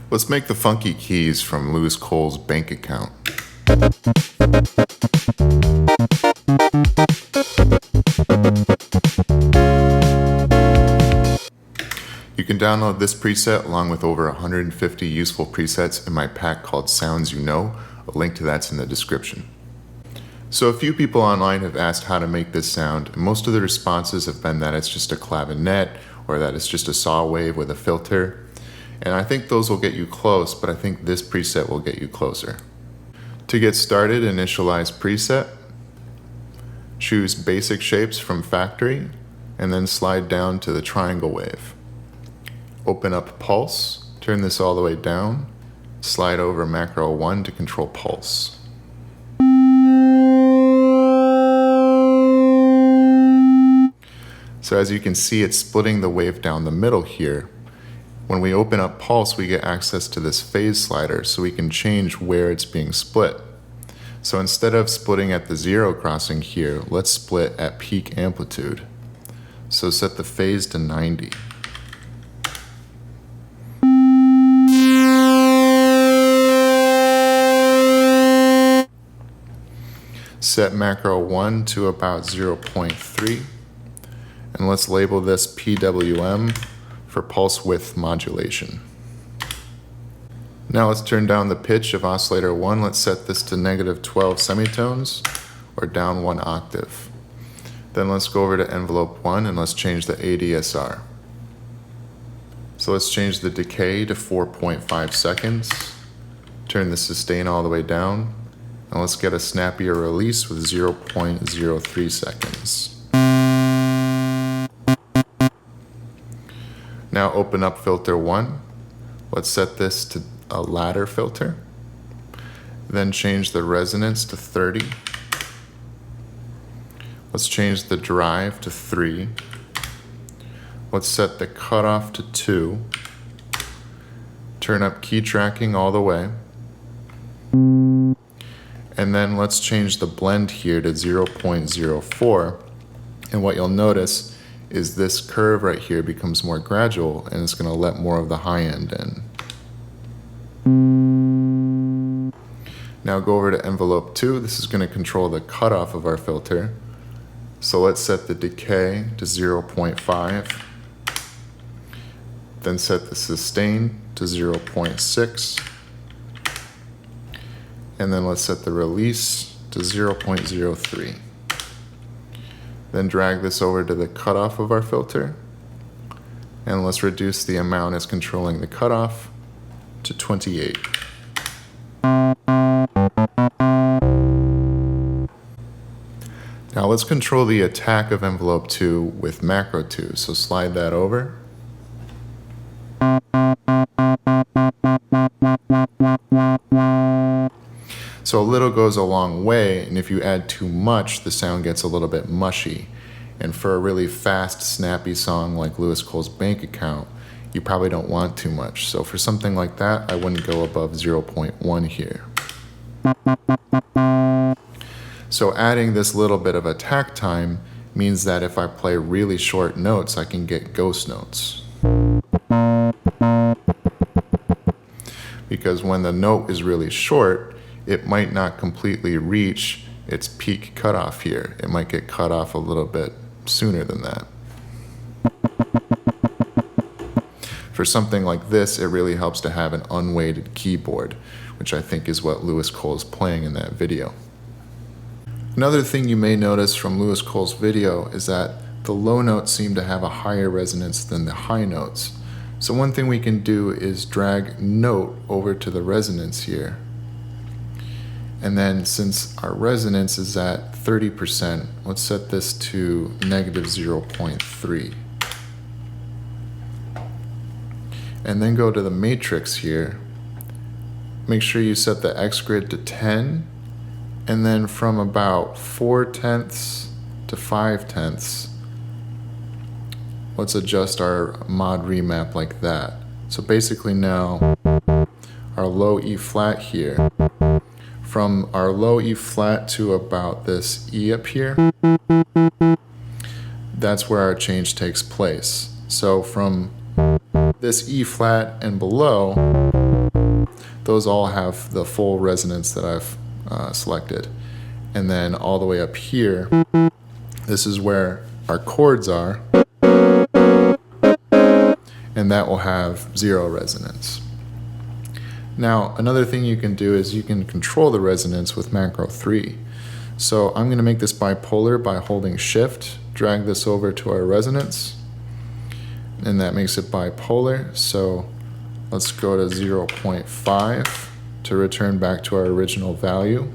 Let's make the funky keys from Lewis Cole's bank account. You can download this preset along with over 150 useful presets in my pack called Sounds You Know. A link to that's in the description. So a few people online have asked how to make this sound, and most of the responses have been that it's just a clavinet or that it's just a saw wave with a filter. And I think those will get you close, but I think this preset will get you closer. To get started, initialize preset, choose basic shapes from factory, and then slide down to the triangle wave. Open up pulse, turn this all the way down, slide over macro 1 to control pulse. So as you can see, it's splitting the wave down the middle here. When we open up pulse, we get access to this phase slider, so we can change where it's being split. So instead of splitting at the 0 crossing here, let's split at peak amplitude. So set the phase to 90. Set macro 1 to about 0.3. And let's label this PWM for pulse width modulation. Now let's turn down the pitch of oscillator 1. Let's set this to -12 semitones or down 1 octave. Then let's go over to envelope 1 and let's change the ADSR. So let's change the decay to 4.5 seconds. Turn the sustain all the way down. And let's get a snappier release with 0.03 seconds. Now open up filter 1. Let's set this to a ladder filter. Then change the resonance to 30. Let's change the drive to 3. Let's set the cutoff to 2. Turn up key tracking all the way. And then let's change the blend here to 0.04. And what you'll notice is this curve right here becomes more gradual, and it's going to let more of the high end in. Now go over to envelope 2. This is going to control the cutoff of our filter. So let's set the decay to 0.5. Then set the sustain to 0.6. And then let's set the release to 0.03. Then drag this over to the cutoff of our filter. And let's reduce the amount as controlling the cutoff to 28. Now let's control the attack of envelope 2 with macro 2. So slide that over. So a little goes a long way, and if you add too much, the sound gets a little bit mushy. And for a really fast, snappy song like Lewis Cole's Bank Account, you probably don't want too much. So for something like that, I wouldn't go above 0.1 here. So adding this little bit of attack time means that if I play really short notes, I can get ghost notes. Because when the note is really short, it might not completely reach its peak cutoff here. It might get cut off a little bit sooner than that. For something like this, it really helps to have an unweighted keyboard, which I think is what Lewis Cole is playing in that video. Another thing you may notice from Lewis Cole's video is that the low notes seem to have a higher resonance than the high notes. So one thing we can do is drag note over to the resonance here. And then since our resonance is at 30%, let's set this to -0.3. And then go to the matrix here. Make sure you set the X grid to 10. And then from about 4/10 to 5/10, let's adjust our mod remap like that. So basically now our low E flat here, from our low E flat to about this E up here, that's where our change takes place. So from this E flat and below, those all have the full resonance that I've selected. And then all the way up here, this is where our chords are, and that will have 0 resonance. Now, another thing you can do is you can control the resonance with macro 3. So I'm going to make this bipolar by holding Shift, drag this over to our resonance, and that makes it bipolar. So let's go to 0.5 to return back to our original value.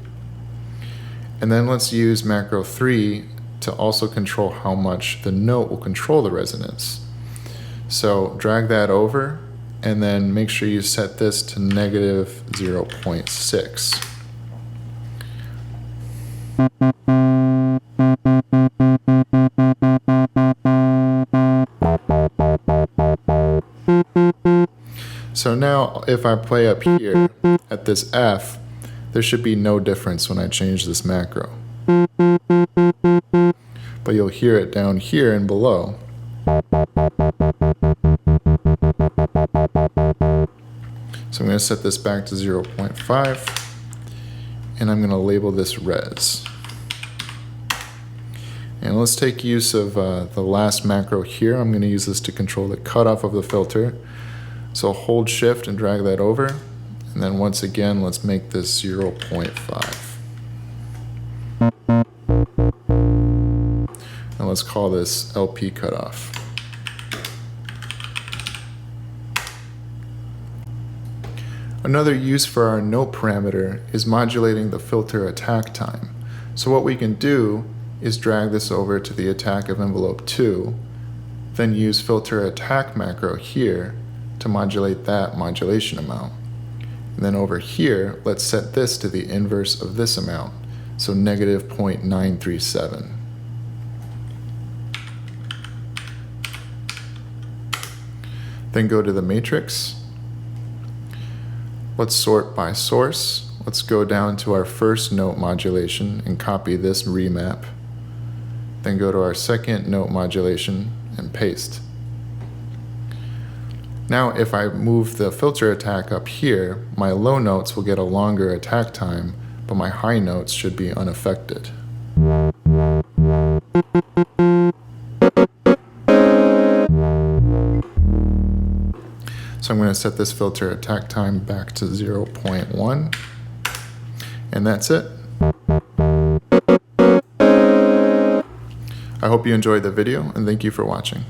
And then let's use macro 3 to also control how much the note will control the resonance. So drag that over, and then make sure you set this to negative 0.6. So now if I play up here at this F, there should be no difference when I change this macro. But you'll hear it down here and below. So I'm going to set this back to 0.5, and I'm going to label this res. And let's take use of the last macro here. I'm going to use this to control the cutoff of the filter. So hold Shift and drag that over, and then once again let's make this 0.5. And let's call this LP cutoff. Another use for our note parameter is modulating the filter attack time. So what we can do is drag this over to the attack of envelope 2, then use filter attack macro here to modulate that modulation amount. And then over here, let's set this to the inverse of this amount, so negative 0.937. Then go to the matrix. Let's sort by source. Let's go down to our first note modulation and copy this remap. Then go to our second note modulation and paste. Now if I move the filter attack up here, my low notes will get a longer attack time, but my high notes should be unaffected. So I'm going to set this filter attack time back to 0.1, and that's it. I hope you enjoyed the video, and thank you for watching.